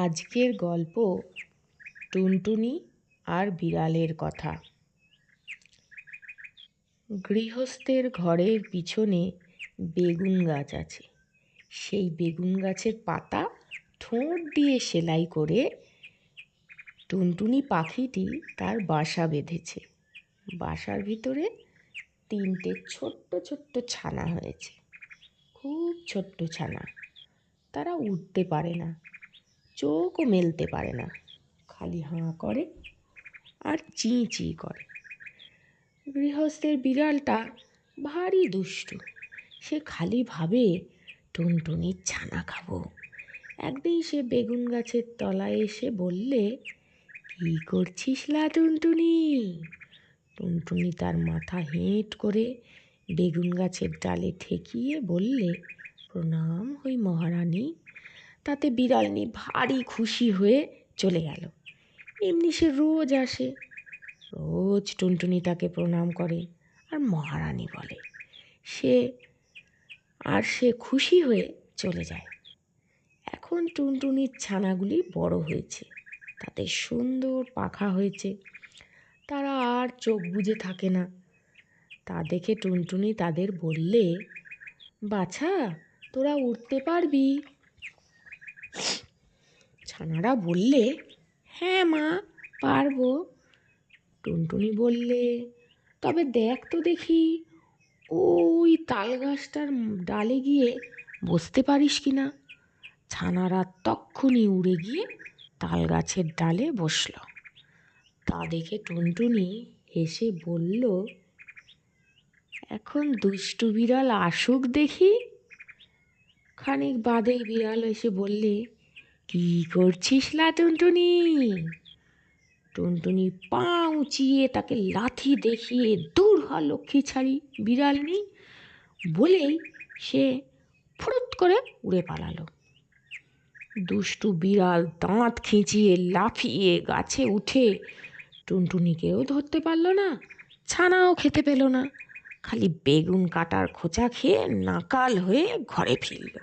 আজকের গল্প টুনটুনি আর বিড়ালের কথা। গৃহস্থের ঘরের পিছনে বেগুন গাছ আছে। সেই বেগুন গাছের পাতা ঠোঁট দিয়ে সেলাই করে টুনটুনি পাখিটি তার বাসা বেঁধেছে। বাসার ভিতরে 3টে ছোট্ট ছোট্ট ছানা হয়েছে, খুব ছোট্ট ছানা। তারা উঠতে পারে না, চোখও মেলতে পারে না, খালি হাঁ করে আর চিঁ চিঁ করে। গৃহস্থের বিড়ালটা ভারী দুষ্টু। সে খালি ভাবে টুনটুনির ছানা খাবো। একদিন সে বেগুন গাছের তলায় এসে বললে, কি করছিস লা টুনটুনি? টুনটুনি তার মাথা হেঁট করে বেগুন গাছের ডালে ঠেকিয়ে বললে, প্রণাম হই মহারানী। তাতে বিড়ালনি ভারী খুশি হয়ে চলে গেল। এমনি সে রোজ আসে, রোজ টুনটুনি তাকে প্রণাম করে আর মহারানী বলে। সে খুশি হয়ে চলে যায়। এখন টুনটুনির ছানাগুলি বড় হয়েছে, তাদের সুন্দর পাখা হয়েছে, তারা আর চোখ বুজে থাকে না। তা দেখে টুনটুনি তাদের বললে, বাছা, তোরা উঠতে পারবি? ছানারা বললে, হ্যাঁ মা, পারবো। টুনটুনি বললে, তবে দেখ তো দেখি, ওই তাল গাছটার ডালে গিয়ে বসতে পারিস কি না। ছানারা তক্ষুনি উড়ে গিয়ে তাল গাছের ডালে বসল। তা দেখে টুনটুনি হেসে বলল, এখন দুষ্টু বিড়াল আসুক দেখি। খানিক বাদেই বিড়াল এসে বললে, কি করছিস লা টুনটুনি? টুনটুনি পা উঁচিয়ে তাকে লাথি দেখিয়ে দূর হ লক্ষ্মী ছাড়ি বিড়ালনি বলেই সে ফুরুত করে উড়ে পালালো। দুষ্টু বিড়াল দাঁত খিঁচিয়ে লাফিয়ে গাছে উঠে টুনটুনিকেও ধরতে পারল না, ছানাও খেতে পেল না, খালি বেগুন কাটার খোঁচা খেয়ে নাকাল হয়ে ঘরে ফিরল।